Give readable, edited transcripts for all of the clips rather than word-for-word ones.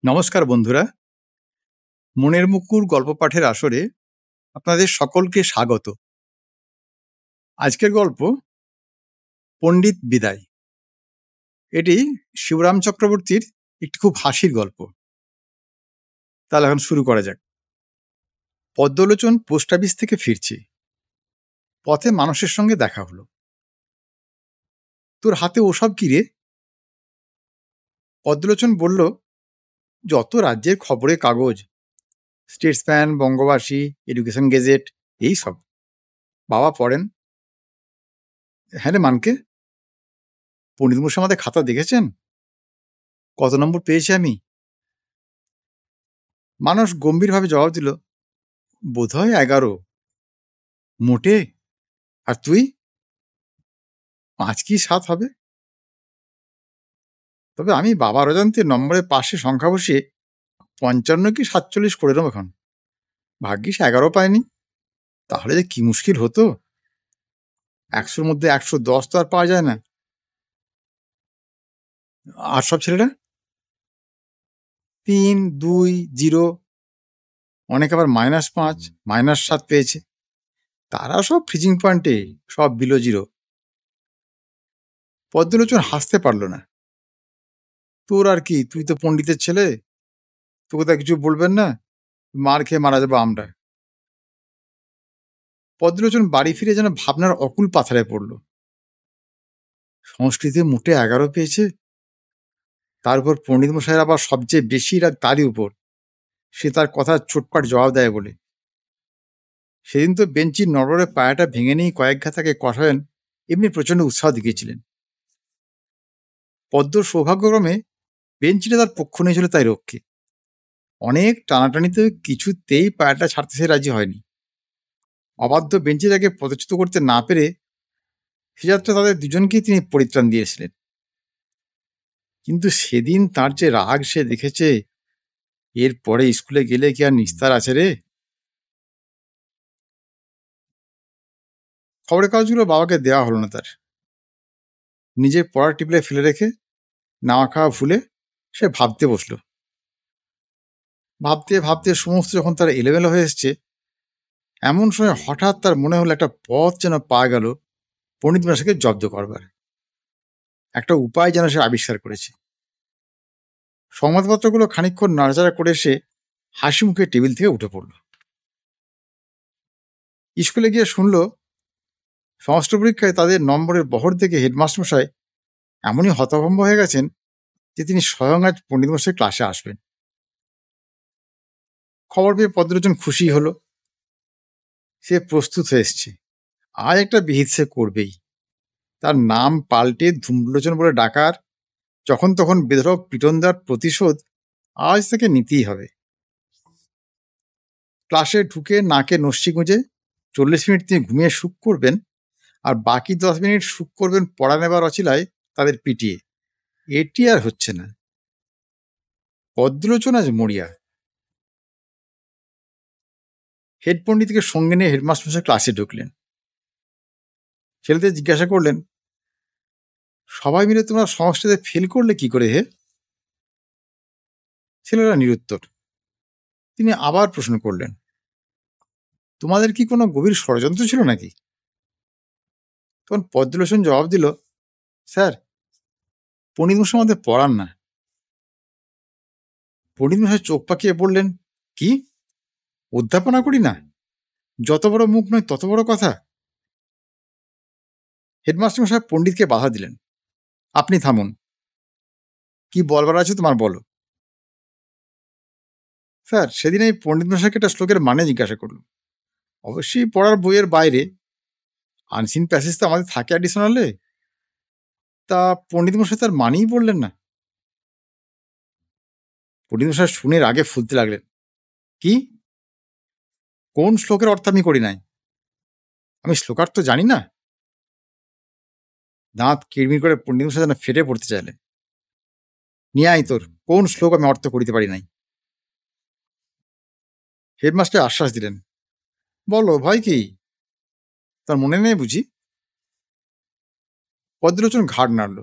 নমস্কার বন্ধুরা, মনের মুকুর গল্প পাঠের আসরে আপনাদের সকলকে স্বাগত। আজকের গল্প পণ্ডিত বিদায়। এটি শিবরাম চক্রবর্তীর একটি খুব হাসির গল্প। তাহলে এখন শুরু করা যাক। পদ্মলোচন পোস্ট অফিস থেকে ফিরছে, পথে মানুষের সঙ্গে দেখা হলো। তোর হাতে ওসব কি রে? পদ্মলোচন বলল, যত রাজ্যের খবরের কাগজ, স্টেটসম্যান, বঙ্গবাসী, এডুকেশন গেজেট, এই সব। বাবা পড়েন। হ্যাঁ রে মানকে, পণ্ডিত মশাই আমাদের খাতা দেখেছেন? কত নম্বর পেয়েছি আমি? মানুষ গম্ভীরভাবে জবাব দিল, বোধহয় 11। মোটে? আর তুই? 5 কি 7 হবে। তবে আমি বাবার অজান্তে নম্বরের পাশে সংখ্যা বসিয়ে 55 কি 47 করে নেব এখন। ভাগ্যিস 11 পাইনি, তাহলে যে কি মুশকিল হতো। 100-র মধ্যে 110 তো আর পাওয়া যায় না। আর সব ছেলেরা 3, 2, 0, অনেকে আবার -5, -7 পেয়েছে। তারা সব ফ্রিজিং পয়েন্টে, সব বিলো জিরো। পদ্মলোচন হাসতে পারল না। তোর আর কি, তুই তো পণ্ডিতের ছেলে, তোকে তো কিছু বলবেন না, মার খেয়ে মারা যাবো আমরা। পদ্মলোচন বাড়ি ফিরে যেন ভাবনার অকুল পাথারে পড়ল। সংস্কৃতে মোটে 11 পেয়েছে, তার উপর পণ্ডিত মশাইয়ের আবার সবচেয়ে বেশি রাগ তারই উপর, সে তার কথা চোটপাট জবাব দেয় বলে। সেদিন তো বেঞ্চির নড়বড়ে পায়াটা ভেঙে নিয়ে কয়েক ঘা তাকে কষায়েন এমনি প্রচণ্ড উৎসাহ দেখিয়েছিলেন। পদ্মর সৌভাগ্যক্রমে বেঞ্চিটা তার পক্ষ নিয়েছিল, তাই রক্ষে। অনেক টানাটানিতে কিছুতেই পায়াটা ছাড়তে সে রাজি হয়নি। অবাধ্য বেঞ্চিটাকে পদচ্যুত করতে না পেরে সে যাত্রা তাদের দুজনকেই তিনি পরিত্রাণ দিয়েছিলেন। কিন্তু সেদিন তার যে রাগ সে দেখেছে, এরপরে স্কুলে গেলে কি আর নিস্তার আছে রে? খবরের কাগজগুলো বাবাকে দেওয়া হলো না তার। নিজের পড়ার টেবিলে ফেলে রেখে নাওয়া খাওয়া ভুলে সে ভাবতে বসলো। ভাবতে ভাবতে সমস্ত যখন তার এলোমেলো হয়ে এসছে, এমন সময় হঠাৎ তার মনে হলো একটা পথ যেন পাওয়া গেল পণ্ডিত মশাইকে জব্দ করবার। একটা উপায় যেন সে আবিষ্কার করেছে। সংবাদপত্রগুলো খানিকক্ষণ নাড়াচাড়া করে সে হাসি মুখে টেবিল থেকে উঠে পড়ল। স্কুলে গিয়ে শুনল, সমস্ত পরীক্ষায় তাদের নম্বরের বহর দেখে হেডমাস্টার মশাই এমনই হতভম্ব হয়ে গেছেন যে তিনি স্বয়ং আজ পণ্ডিত মশাই ক্লাসে আসবেন। খবর পেয়ে পদ্মলোচন খুশি হলো। সে প্রস্তুত হয়ে এসছে, আজ একটা বিহিত সে করবেই। তার নাম পাল্টে ধূম্রলোচন বলে ডাকার, যখন তখন বেধড়ক পিটন দেওয়ার প্রতিশোধ আজ থেকে নিতেই হবে। ক্লাসে ঢুকে নাকে নস্যি গুঁজে 40 মিনিট তিনি ঘুমিয়ে সুখ করবেন, আর বাকি 10 মিনিট সুখ করবেন পড়া নেবার অছিলায় তাদের পিটিয়ে। এটি আর হচ্ছে না। পদ্মলোচন আজ মরিয়া। হেড পণ্ডিতকে সঙ্গে নিয়ে হেডমাস্টার মশাই ক্লাসে ঢুকলেন। ছেলেদের জিজ্ঞাসা করলেন, সবাই মিলে তোমরা সংস্কৃতে ফেল করলে কি করে হে? ছেলেরা নিরুত্তর। তিনি আবার প্রশ্ন করলেন, তোমাদের কি কোনো গভীর ষড়যন্ত্র ছিল নাকি? তখন পদ্মলোচন জবাব দিল, স্যার, পণ্ডিত মশাই আমাদের পড়ান না। পণ্ডিত মশাই চোখ পাকিয়ে বললেন, কি, অধ্যাপনা করি না? যত বড় মুখ নয় তত বড় কথা। হেডমাস্টার মশাই পণ্ডিতকে বাধা দিলেন, আপনি থামুন, কি বলবার আছে তোমার বলো। স্যার, সেদিন আমি পণ্ডিত মশাইকে একটা শ্লোকের মানে জিজ্ঞাসা করলাম, অবশ্যই পড়ার বইয়ের বাইরে। আনসিন প্যাসেজ তো আমাদের থাকে অ্যাডিশনালে। তা পণ্ডিত মশাই তার মানেই বললেন না। পণ্ডিত মশাই শুনে রাগে ফুলতে লাগলেন, কি, কোন শ্লোকের অর্থ আমি করি নাই? আমি শ্লোকার্থ জানি না? দাঁত কিড়মিড় করে পণ্ডিত মশাই যেন ফেটে পড়তে চাইলেন। নিয়ে আয় তোর কোন শ্লোক আমি অর্থ করিতে পারি নাই। হেডমাস্টার আশ্বাস দিলেন, বলো ভয় কি, তার মনে নেই বুঝি? পদ্মলোচন ঘাড় নাড়ল,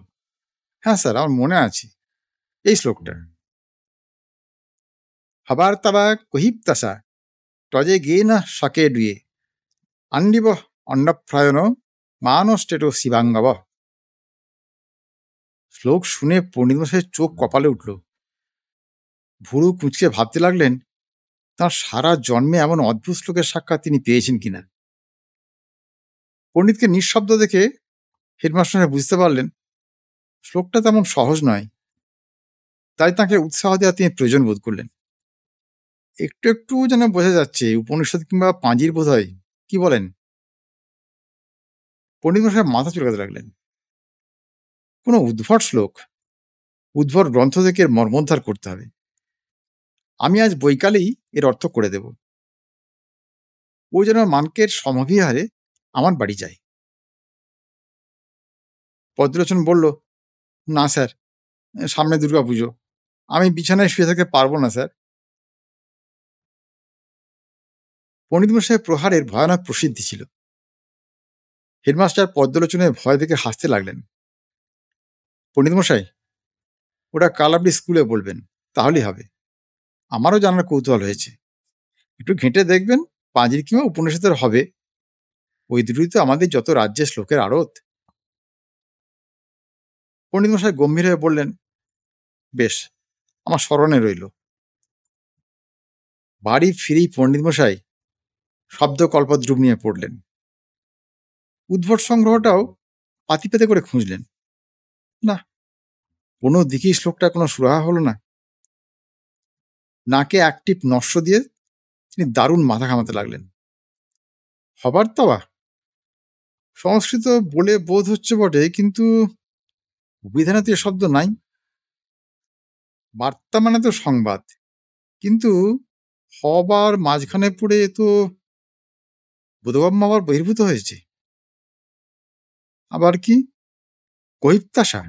হ্যাঁ স্যার, আমার মনে আছে, এই শ্লোকটা। হবার্তাবা কহিপ্তাসা টজে গে না শকে ডুয়ে আন্ডিব অন্নপ্রায়ণ মানষ্টেটো শিবাঙ্গব। শ্লোক শুনে পণ্ডিত মশাইয়ের চোখ কপালে উঠল। ভুরু কুঁচকে ভাবতে লাগলেন তাঁর সারা জন্মে এমন অদ্ভুত শ্লোকের সাক্ষাৎ তিনি পেয়েছেন কিনা। পণ্ডিতকে নিঃশব্দ দেখে হেডমাস্টার বুঝতে পারলেন শ্লোকটা তেমন সহজ নয়, তাই তাকে উৎসাহ দেওয়া তিনি প্রয়োজন বোধ করলেন। একটু একটু যেন বোঝা যাচ্ছে উপনিষদ কিংবা পাঁজির বোধ হয়, কি বলেন? পণ্ডিত মশাই মাথা চুলকাতে লাগলেন। কোনো উদ্ভট শ্লোক, উদ্ভট গ্রন্থ থেকে এর মর্মোদ্ধার করতে হবে। আমি আজ বৈকালেই এর অর্থ করে দেব। ও যেন মানকের সমভিহারে আমার বাড়ি যায়। পদ্মলোচন বলল, না স্যার, সামনে দুর্গা পুজো, আমি বিছানায় শুয়ে থাকতে পারবো না স্যার। পণ্ডিত মশাই প্রহারের ভয়ানক প্রসিদ্ধি ছিল। হেডমাস্টার পদ্মলোচনের ভয় দেখে হাসতে লাগলেন। পণ্ডিত মশাই, ওটা কাল আপনি স্কুলে বলবেন, তাহলেই হবে। আমারও জানার কৌতূহল হয়েছে। একটু ঘেঁটে দেখবেন পাঁজির কিংবা উপনিষদের হবে। ওই দুটোই তো আমাদের যত রাজ্যের শ্লোকের আড়ত। পণ্ডিত মশাই গম্ভীর হয়ে বললেন, বেশ, আমার স্মরণে রইল। বাড়ি ফিরেই পণ্ডিত মশাই শব্দ কল্পদ্রুপ নিয়ে পড়লেন। উদ্ভট সংগ্রহটাও পাতি পেতে করে খুঁজলেন। না, কোনো দিকেই শ্লোকটা কোনো সুরাহা হলো না। নাকে এক টিপ নস্য দিয়ে তিনি দারুণ মাথা ঘামাতে লাগলেন। হবার তবা সংস্কৃত বলে বোধ হচ্ছে বটে, কিন্তু অভিধানে তো এ শব্দ নাই। বার্তা মানে তো সংবাদ, কিন্তু হবার মাঝখানে পড়ে তো বোধগম্য আবার বহির্ভূত হয়েছে। আবার কি কৈপ্তাসা,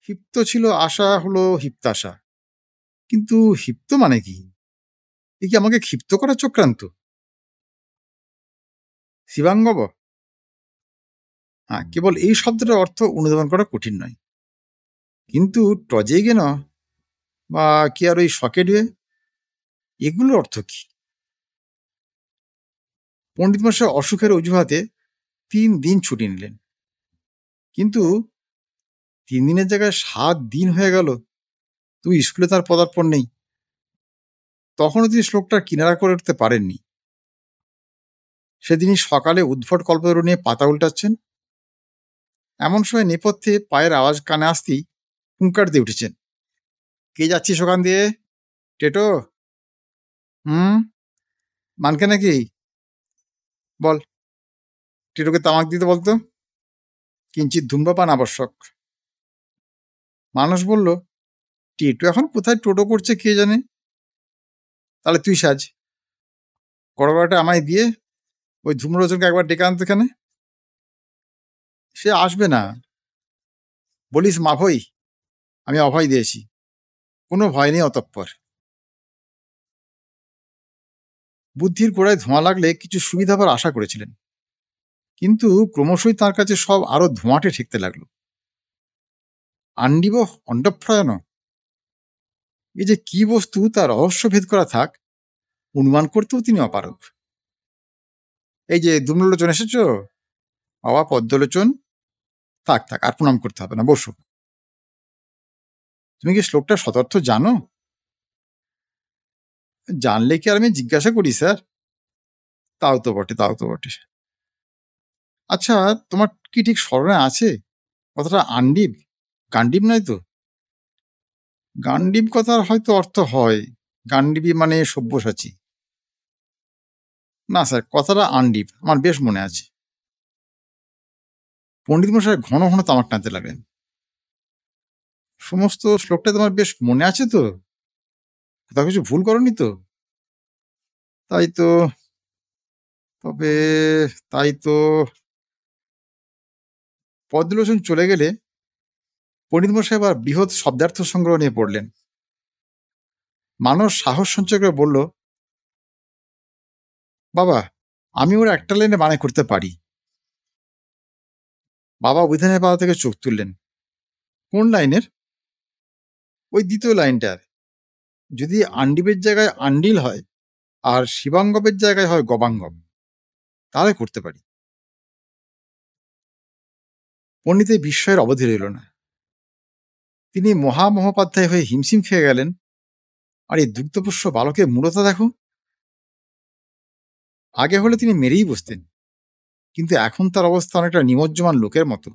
হিপ্ত ছিল আশা, হলো হিপ্তাসা। কিন্তু হিপ্ত মানে কি? এ কি আমাকে ক্ষিপ্ত করার চক্রান্ত? শিবাঙ্গব, হ্যাঁ, কেবল এই শব্দটার অর্থ অনুধাবন করা কঠিন নয়, কিন্তু টজে গেন বা কি আর ওই সকেট হয়ে, এগুলোর অর্থ কি? পণ্ডিত মশাই অসুখের অজুহাতে 3 দিন ছুটি নিলেন, কিন্তু 3 দিনের জায়গায় 7 দিন হয়ে গেল, তুই স্কুলে তার পদার্পণ নেই। তখনও তিনি শ্লোকটা কিনারা করে উঠতে পারেননি। সেদিনই সকালে উদ্ভট কল্পতরু নিয়ে পাতা উল্টাচ্ছেন, এমন সময় নেপথ্যে পায়ের আওয়াজ কানে আসতেই হুঙ্কার দিয়ে উঠেছেন, কে যাচ্ছিস ওখান দিয়ে? টেটো? হুম, মানকে নাকি? বল, টেটোকে তামাক দিতে বলতো, কিঞ্চিত ধূম্রপান আবশ্যক। মানুষ বলল, টেটো এখন কোথায় টোটো করছে কে জানে। তাহলে তুই সাজ, গড়গড়াটা আমায় দিয়ে ওই ধূম্রলোচনকে একবার ডেকে আনতো এখানে। সে আসবে না, বলিস মাভই, আমি অভয় দিয়েছি, কোনো ভয় নেই অতঃপর। বুদ্ধির গোড়ায় ধোঁয়া লাগলে কিছু সুবিধা পাওয়ার আশা করেছিলেন, কিন্তু ক্রমশই তার কাছে সব আরো ধোঁয়াটে ঠেকতে লাগলো। আন্ডিব অন্ডপ্রায়ণ, এই যে কি বস্তু তার রহস্য ভেদ করা থাক, অনুমান করতেও তিনি অপারগ। এই যে ধূম্রলোচন এসেছ, বাবা পদ্মলোচন, থাক থাক, আর প্রণাম করতে হবে না, বসো। তুমি কি শ্লোকটা শতার্থ জানো? জানলে কি আর আমি জিজ্ঞাসা করি স্যার? তাও তো বটে, তাও তো বটে। আচ্ছা, তোমার কি ঠিক স্মরণে আছে কথাটা আন্ডিব, গান্ডিব নয় তো? গান্ডিব কথার হয়তো অর্থ হয়, গান্ডিবী মানে সব্যসাচী। না স্যার, কথাটা আন্ডিব, আমার বেশ মনে আছে। পণ্ডিত মশাই ঘন ঘন তামাক টানতে লাগলেন। সমস্ত শ্লোকটা তোমার বেশ মনে আছে তো? কোথাও কিছু ভুল করনি তো? তাই তো, তবে তাই তো। পদ্মলোচন চলে গেলে পণ্ডিত মশাই আবার বৃহৎ শব্দার্থ সংগ্রহ নিয়ে পড়লেন। মানুষ সাহস সঞ্চয় করে বলল, বাবা, আমি ওর একটা লাইনে মানে করতে পারি। বাবা অভিধানের পাতা থেকে চোখ তুললেন। কোন লাইনের? ওই দ্বিতীয় লাইনটার। যদি আন্ডিবের জায়গায় আন্ডিল হয় আর শিবাঙ্গবের জায়গায় হয় গবাঙ্গব, তাহলে করতে পারি। পণ্ডিতের বিস্ময়ের অবধি রইল না। তিনি মহামহোপাধ্যায় হয়ে হিমশিম খেয়ে গেলেন, আর এই দুগ্ধপোষ্য বালকের মূলতা দেখো। আগে হলে তিনি মেরেই বসতেন, কিন্তু এখন তার অবস্থা অনেকটা নিমজ্জমান লোকের মতো।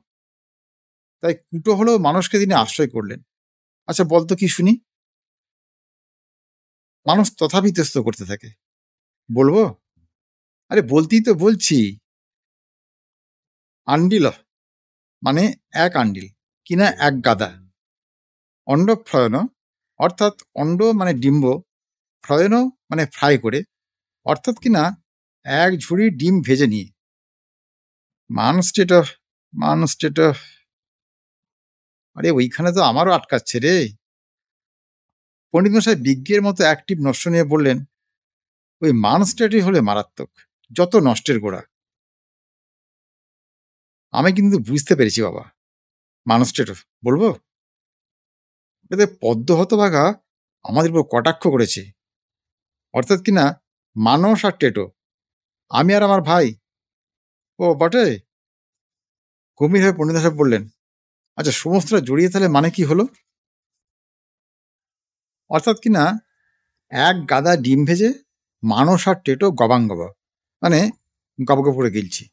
তাই কুটো হলেও মানুষকে তিনি আশ্রয় করলেন। আচ্ছা বলতো কি শুনি। মানুষ তথাপি তেস্ত করতে থাকে। বলবো? আরে বলতেই তো বলছি। আন্ডিল মানে এক আন্ডিল, কিনা এক গাদা। অন্ডফ্রয়ন অর্থাৎ অন্ড মানে ডিম্ব, ফ্রয়ন মানে ফ্রাই করে, অর্থাৎ কিনা এক ঝুড়ি ডিম ভেজে নিয়ে। মানুষ আরে ওইখানে তো আমারও আটকাচ্ছে রে। পণ্ডিত মশাই বিজ্ঞের মতো অ্যাক্টিভ নস্য নিয়ে বললেন, ওই মানস্টেটই হলে মারাত্মক, যত নষ্টের গোড়া। আমি কিন্তু বুঝতে পেরেছি বাবা। মানুস্টেট বলবো? এতে পদ্ম হতভাগা আমাদের উপর কটাক্ষ করেছে, অর্থাৎ কিনা মানস আর টেটো, আমি আর আমার ভাই। ও বটে। গম্ভীর হয়ে পণ্ডিত সাহেব বললেন, আচ্ছা সমস্তটা জড়িয়ে তাহলে মানে কি হলো? অর্থাৎ কিনা এক গাদা ডিম ভেজে মানস আর টেটো গবাঙ্গব, মানে গবগব করে গিলছি।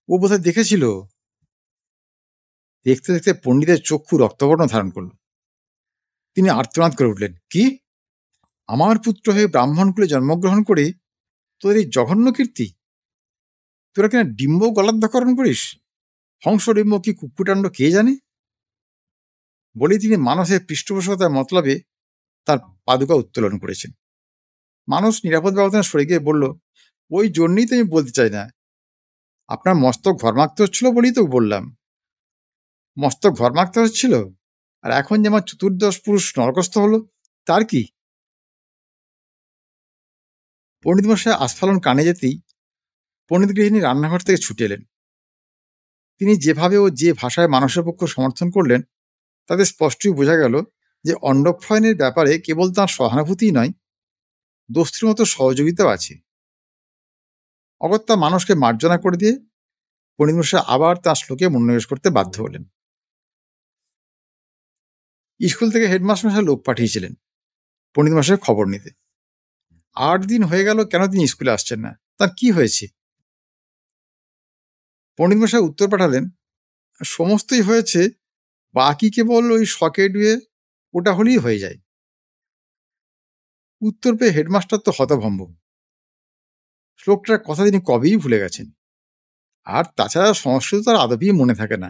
ও বোধহয় দেখেছিল। দেখতে দেখতে পণ্ডিতের চক্ষু রক্তবর্ণ ধারণ করল। তিনি আর্তনাদ করে উঠলেন, কি? আমার পুত্র হয়ে ব্রাহ্মণ কুলে জন্মগ্রহণ করে তোদের এই জঘন্য কীর্তি! তোরা কিনা ডিম্ব গলাধ্যকরণ করিস? হংসডিম্ব কি কুকুটাণ্ড কে জানে? বলেই তিনি মানসের পৃষ্ঠপোষকতার মতলবে তার পাদুকা উত্তোলন করেছেন। মানুষ নিরাপদ ব্যবধানে সরে গিয়ে বলল, ওই জন্যই তো আমি বলতে চাই না। আপনার মস্তক ঘরমাক্ত হচ্ছিল বলেই তো বললাম। মস্তক ঘরমাক্ত হচ্ছিল, আর এখন যে আমার চতুর্দশ পুরুষ নরকস্থ হলো, তার কি? পণ্ডিত মশাই আস্ফালন কানে যেতেই পণ্ডিত গৃহিণী রান্নাঘর থেকে ছুটে এলেন। তিনি যেভাবে ও যে ভাষায় মানুষের পক্ষ সমর্থন করলেন, তাতে স্পষ্টই বোঝা গেল যে অন্ডক্ষয়নের ব্যাপারে কেবল তাঁর সহানুভূতিই নয়, দোস্তির মতো সহযোগিতাও আছে। অগত্যা মানুষকে মার্জনা করে দিয়ে পণ্ডিত মশাই আবার তাঁর শ্লোকে মনোনিবেশ করতে বাধ্য হলেন। স্কুল থেকে হেডমাস্টার মশাই লোক পাঠিয়েছিলেন পণ্ডিত মশাইয়ের খবর নিতে। 8 দিন হয়ে গেল কেন তিনি স্কুলে আসছেন না, তার কি হয়েছে? পণ্ডিত মশাই উত্তর পাঠালেন, সমস্তই হয়েছে, বাকি কেবল ওই সকেট দিয়ে ওটা হলেই হয়ে যায়। উত্তর পেয়ে হেডমাস্টার তো হতভম্ব। শ্লোকটার কথা তিনি কবেই ভুলে গেছেন। আর তাছাড়া সংস্কৃত তার আদপই মনে থাকে না।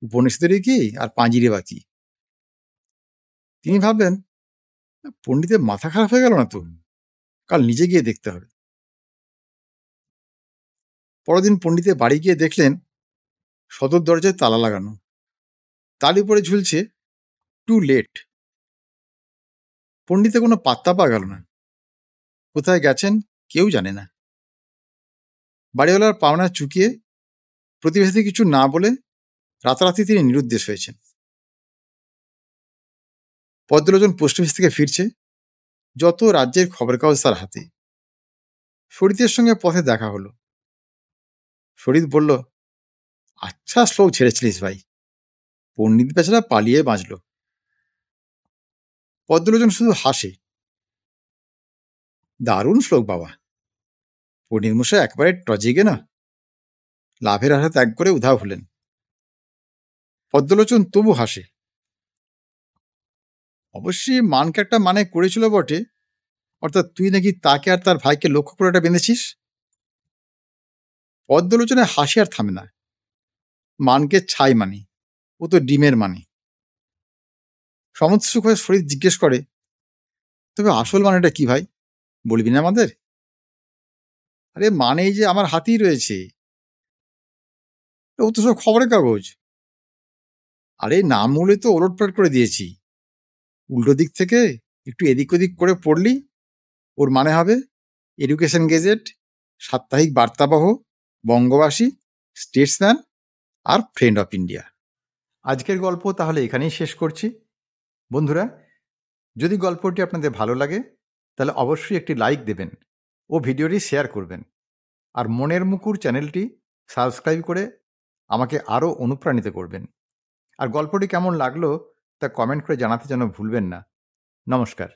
উপনিষদেরই কি আর পাঁজিরে বাকি। তিনি ভাবলেন, পণ্ডিতের মাথা খারাপ হয়ে গেল না তো? কাল নিজে গিয়ে দেখতে হবে। পরদিন পণ্ডিতের বাড়ি গিয়ে দেখলেন সদর দরজায় তালা লাগানো, তার উপরে ঝুলছে টু লেট। পণ্ডিতে কোনো পাত্তা পাওয়া গেল না। কোথায় গেছেন কেউ জানে না। বাড়িওয়ালার পাওনা চুকিয়ে প্রতিবেশী কিছু না বলে রাতারাতি তিনি নিরুদ্দেশ হয়েছেন। পদ্মলোচন পোস্ট অফিস থেকে ফিরছে, যত রাজ্যের খবরের কাগজ তার হাতে। শরীতের সঙ্গে পথে দেখা হলো। শরীর বলল, আচ্ছা শ্লোক ছেড়েছিলিস ভাই, পণ্ডিত বেচারা পালিয়ে বাঁচল। পদ্মলোচন শুধু হাসে, দারুণ শ্লোক বাবা। পণ্ডিত মশাই একবারে টজিগে না, লাভের আশা ত্যাগ করে উধাও হলেন। পদ্মলোচন তবু হাসে। অবশ্যই মানকে একটা মানে করেছিল বটে, অর্থাৎ তুই নাকি তাকে আর তার ভাইকে লক্ষ্য করে এটা বেঁধেছিস। পদ্মলোচনে হাসি আর থামে না। মানকে ছাই মানি, ও তো ডিমের মানে। সমুৎসুক হয়ে শরীর জিজ্ঞেস করে, তবে আসল মানেটা কি ভাই, বলবি না আমাদের? আরে মানে এই যে আমার হাতেই রয়েছে, ও তো সব খবরের কাগজ। আরে নাম বলে তো ওলটপালট করে দিয়েছি। উল্টো দিক থেকে একটু এদিক ওদিক করে পড়লি ওর মানে হবে এডুকেশন গেজেট, সাপ্তাহিক বার্তাবহ, বঙ্গবাসী, স্টেটসম্যান আর ফ্রেন্ড অফ ইন্ডিয়া। আজকের গল্প তাহলে এখানেই শেষ করছি। বন্ধুরা, যদি গল্পটি আপনাদের ভালো লাগে তাহলে অবশ্যই একটি লাইক দেবেন ও ভিডিওটি শেয়ার করবেন। আর মনের মুকুর চ্যানেলটি সাবস্ক্রাইব করে আমাকে আরও অনুপ্রাণিত করবেন। আর গল্পটি কেমন লাগলো তা কমেন্ট করে জানাতে যেন ভুলবেন না। নমস্কার।